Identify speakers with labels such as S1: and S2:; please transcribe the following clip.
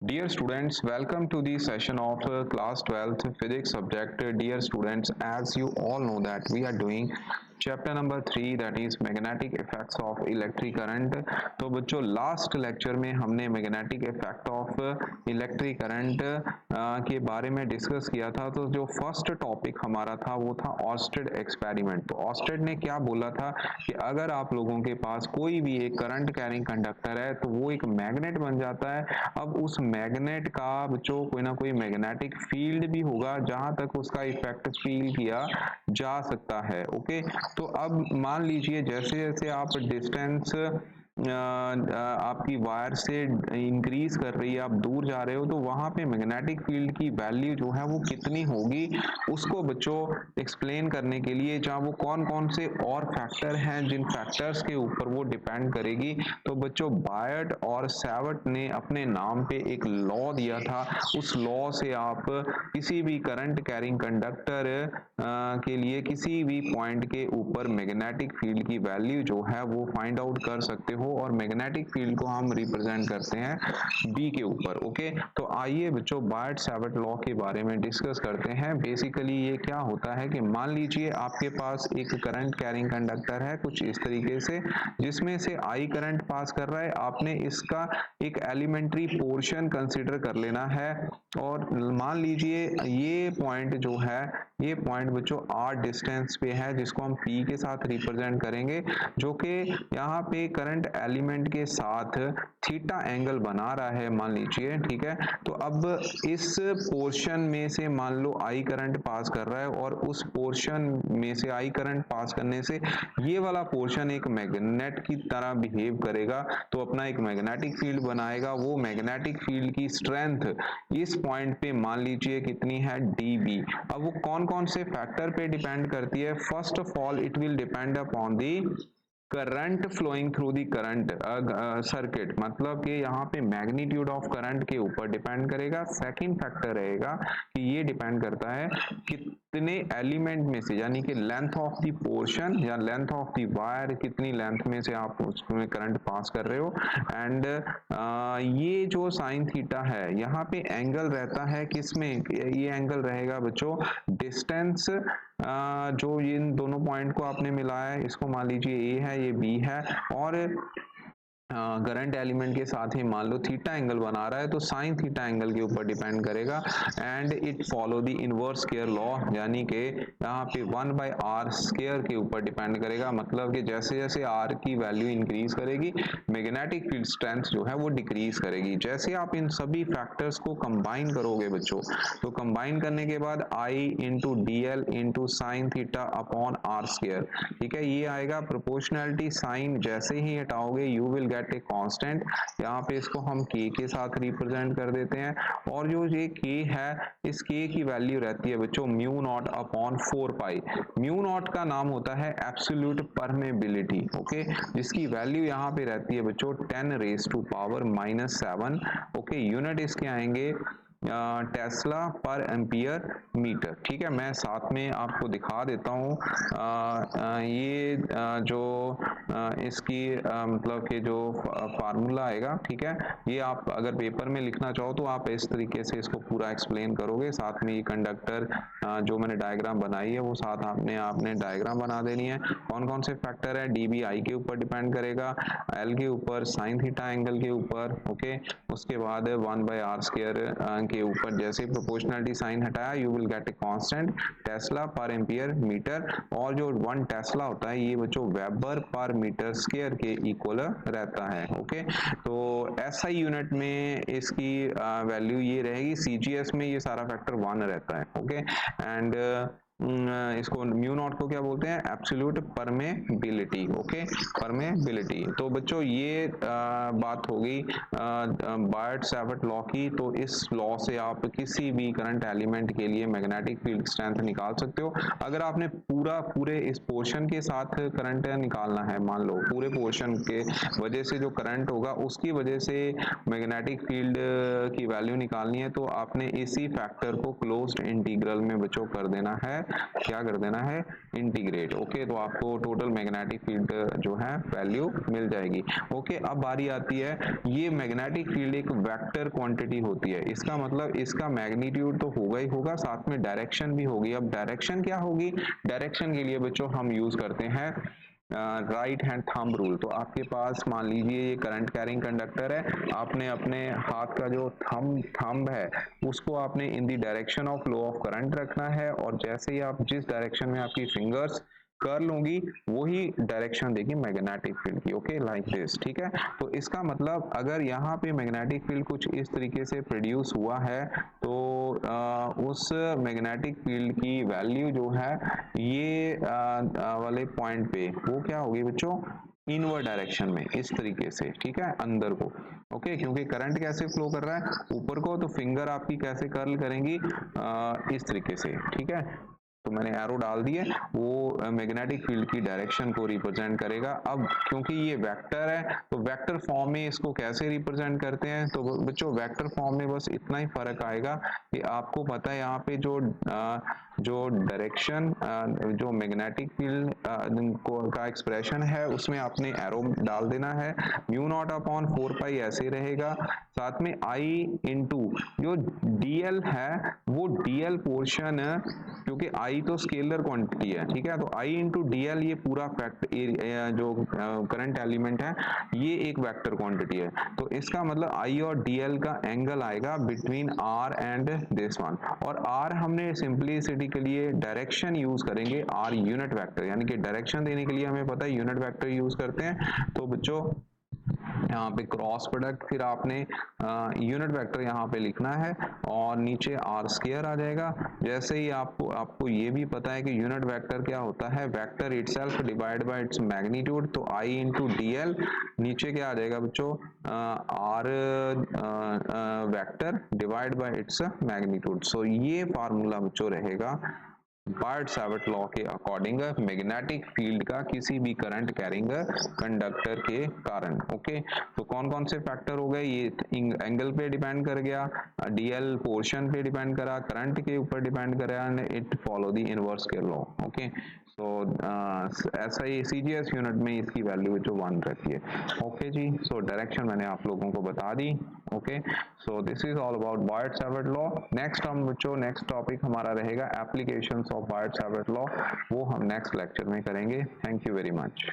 S1: Dear students, welcome to the session of class 12th physics subject. Dear students, as you all know that we are doing chapter number 3 that is magnetic effects of electric current. तो बच्चों last lecture में हमने magnetic effect of electric current के बारे में discuss किया था। तो जो फर्स्ट टॉपिक हमारा था वो था ऑर्स्टेड एक्सपेरिमेंट। तो ऑर्स्टेड ने क्या बोला था कि अगर आप लोगों के पास कोई भी एक करंट कैरिंग कंडक्टर है तो वो एक मैग्नेट बन जाता है। अब उस मैग्नेट का बच्चों कोई ना कोई मैग्नेटिक फील्ड भी होगा जहां तक उसका इफेक्ट फील किया जा सकता है। ओके, तो अब मान लीजिए जैसे जैसे आप डिस्टेंस आपकी वायर से इंक्रीज कर रही है, आप दूर जा रहे हो, तो वहां पे मैग्नेटिक फील्ड की वैल्यू जो है वो कितनी होगी उसको बच्चों एक्सप्लेन करने के लिए जहाँ वो कौन कौन से और फैक्टर हैं जिन फैक्टर्स के ऊपर वो डिपेंड करेगी। तो बच्चों बायट और सैवट ने अपने नाम पे एक लॉ दिया था। उस लॉ से आप किसी भी करंट कैरिंग कंडक्टर के लिए किसी भी पॉइंट के ऊपर मैग्नेटिक फील्ड की वैल्यू जो है वो फाइंड आउट कर सकते हो और मैग्नेटिक फील्ड को हम रिप्रेजेंट करते हैं बी के ऊपर। ओके, तो आइए बच्चों बायट सैवट लॉ के बारे में डिस्कस करते हैं। बेसिकली ये क्या होता है कि मान लीजिए आपके पास एक करंट कैरिंग कंडक्टर है कुछ इस तरीके से, जिसमें से आई करंट पास कर रहा है। आपने इसका एक एलिमेंट्री पोर्शन कंसिडर कर लेना है और मान लीजिए ये पॉइंट जो है ये पॉइंट बच्चों आर डिस्टेंस पे है जिसको हम पी के साथ रिप्रेजेंट करेंगे, जो कि यहाँ पे करंट एलिमेंट के साथ थीटा एंगल बना रहा है मान लीजिए। ठीक है, तो अब इस पोर्शन में से मान लो आई करंट पास कर रहा है और उस पोर्शन में से आई करंट पास करने से ये वाला पोर्शन एक मैग्नेट की तरह बिहेव करेगा, तो अपना एक मैग्नेटिक फील्ड बनाएगा। वो मैग्नेटिक फील्ड की स्ट्रेंथ इस पॉइंट पे मान लीजिए कितनी है dB। अब वो कौन कौन से फैक्टर पे डिपेंड करती है? First of all it will depend upon the current flowing through the current circuit, मतलब कि यहाँ पे मैग्नीट्यूड ऑफ करंट के ऊपर डिपेंड करेगा। सेकंड फैक्टर रहेगा कि ये डिपेंड करता है कितने एलिमेंट में से, यानी कि लेंथ ऑफ द पोर्शन या लेंथ ऑफ द वायर, कितनी लेंथ में से आप उसमें करंट पास कर रहे हो। एंड ये जो साइन थीटा है यहाँ पे एंगल रहता है किसमें? ये एंगल रहेगा बच्चों डिस्टेंस जो इन दोनों पॉइंट को आपने मिलाया है, इसको मान लीजिए ए है ये बी है और करंट एलिमेंट के साथ ही मान लो थीटा एंगल बना रहा है, तो साइन थीटा एंगल के ऊपर डिपेंड करेगा। And it follow the inverse square law, यानी कि यहाँ पे 1/r स्क्वायर के ऊपर डिपेंड करेगा। मतलब कि जैसे जैसे r की वैल्यू इंक्रीज करेगी मैग्नेटिक फील्ड स्ट्रेंथ जो है वो डिक्रीज करेगी। जैसे आप इन सभी फैक्टर्स को कंबाइन करोगे बच्चों, तो कंबाइन करने के बाद I into DL into sine theta upon r square, ठीक है, ये आएगा। प्रोपोर्शनलिटी साइन जैसे ही हटाओगे you will get a constant, यहाँ पे इसको हम k के साथ रिप्रेजेंट कर देते हैं। और जो ये k है इस k की वैल्यू रहती है बच्चों म्यू नॉट अपॉन 4 पाई। म्यू नॉट का नाम होता है एब्सोल्यूट परमेबिलिटी, ओके, जिसकी वैल्यू यहाँ पे रहती है बच्चों 10⁻⁻⁷। ओके, यूनिट इसके आएंगे टेस्ला पर एम्पियर मीटर। ठीक है, मैं साथ में आपको दिखा देता हूँ ये जो इसकी मतलब कि जो फार्मूला आएगा। ठीक है, ये आप अगर पेपर में लिखना चाहो तो आप इस तरीके से इसको पूरा एक्सप्लेन करोगे। साथ में ये कंडक्टर जो मैंने डायग्राम बनाई है वो साथ आपने डायग्राम बना देनी है। कौन कौन से फैक्टर है? dB आई के ऊपर डिपेंड करेगा, एल के ऊपर, साइन थीटा एंगल के ऊपर, ओके, उसके बाद 1/r स्क्वायर के ऊपर। जैसे प्रोपोर्शनलिटी साइन हटाया you will get a constant Tesla पर एम्पियर मीटर, और जो 1 टेस्ला होता है ये बच्चों वेबर पर मीटर स्क्वायर के इक्वल रहता है। ओके, तो SI यूनिट में इसकी वैल्यू ये रहेगी। CGS में ये सारा फैक्टर 1 रहता है। ओके, एंड इसको म्यू नॉट को क्या बोलते हैं? Absolute permeability. Okay, permeability. तो बच्चों ये बात हो गई बायट सैवट लॉ की। तो इस लॉ से आप किसी भी करंट एलिमेंट के लिए मैग्नेटिक फील्ड स्ट्रेंथ निकाल सकते हो। अगर आपने पूरे इस पोर्शन के साथ करंट निकालना है, मान लो पूरे पोर्शन के वजह से जो करंट होगा उसकी वजह से मैग्नेटिक फील्ड की वैल्यू निकालनी है, तो आपने इसी फैक्टर को क्लोज्ड इंटीग्रल में बच्चों कर देना है क्या कर देना है, इंटीग्रेट। ओके, तो आपको टोटल मैग्नेटिक फील्ड जो है वैल्यू मिल जाएगी। ओके, अब बारी आती है, ये मैग्नेटिक फील्ड एक वेक्टर क्वांटिटी होती है, इसका मतलब इसका मैग्नीट्यूड तो होगा ही होगा, साथ में डायरेक्शन भी होगी। अब डायरेक्शन क्या होगी, डायरेक्शन के लिए बच्चों हम यूज करते हैं राइट हैंड थंब रूल। तो आपके पास मान लीजिए ये करंट कैरिंग कंडक्टर है, आपने अपने हाथ का जो थंब है उसको आपने in the direction of flow of current रखना है, और जैसे ही आप जिस डायरेक्शन में आपकी फिंगर्स कर्ल होंगी वही डायरेक्शन देगी मैग्नेटिक फील्ड की। ओके, लाइक दिस, ठीक है। तो इसका मतलब अगर यहाँ पे मैग्नेटिक फील्ड कुछ इस तरीके से प्रोड्यूस हुआ है तो उस मैग्नेटिक फील्ड की वैल्यू जो है ये वाले पॉइंट पे वो क्या होगी बच्चों, इनवर्ड डायरेक्शन में, इस तरीके से, ठीक है, अंदर को। ओके, क्योंकि करंट कैसे फ्लो कर रहा है ऊपर को, तो फिंगर आपकी कैसे कर्ल करेंगी, इस तरीके से, ठीक है। तो मैंने एरो डाल दिए, वो मैग्नेटिक फील्ड की डायरेक्शन को रिप्रेजेंट करेगा। अब क्योंकि ये वेक्टर है तो वेक्टर फॉर्म में इसको कैसे रिप्रेजेंट करते हैं, तो बच्चों वेक्टर फॉर्म में बस इतना ही फर्क आएगा कि आपको पता है यहाँ पे जो डायरेक्शन जो मैग्नेटिक फील्ड का एक्सप्रेशन है उसमें आपने एरो डाल देना है, म्यू नॉट अपॉन 4 पाई ऐसे रहेगा, साथ में आई इंटू जो डीएल है वो डीएल पोर्शन, क्योंकि आई तो स्केलर क्वांटिटी है, ठीक है, तो आई इंटू डीएल ये पूरा जो करंट एलिमेंट है ये एक वेक्टर क्वांटिटी है। तो इसका मतलब आई और डीएल का एंगल आएगा between R and this one, और आर हमने सिंपलिसिटी के लिए डायरेक्शन यूज करेंगे, आर यूनिट वेक्टर, यानी कि डायरेक्शन देने के लिए हमें पता है यूनिट वेक्टर यूज करते हैं। तो बच्चों यहाँ पे क्रॉस प्रोडक्ट, फिर आपने यूनिट वेक्टर यहाँ पे लिखना है और नीचे आर स्क्वायर आ जाएगा। जैसे ही आपको ये भी पता है कि यूनिट वेक्टर क्या होता है, vector itself divide by its magnitude, तो आई इंटू डी एल, नीचे क्या आ जाएगा बच्चों, R vector divide by its magnitude. So ये फार्मूला बच्चों रहेगा बायट-सावर्ट लॉ के अकॉर्डिंग मैग्नेटिक फील्ड का किसी भी करंट कैरिंग कंडक्टर के कारण। ओके, तो कौन कौन से फैक्टर हो गए, ये एंगल पे डिपेंड कर गया, डीएल पोर्शन पे डिपेंड करा, करंट के ऊपर डिपेंड करा, and it follow the inverse के लॉ। ओके, सो ऐसा ही सीजीएस यूनिट में इसकी वैल्यू जो 1 रहती है। ओके जी, सो डायरेक्शन मैंने आप लोगों को बता दी। Okay, so this is all about Biot Savart law. Next हम बच्चों नेक्स्ट टॉपिक हमारा रहेगा एप्लीकेशंस ऑफ बायट-सावर्ट लॉ, वो हम नेक्स्ट लेक्चर में करेंगे। Thank you very much.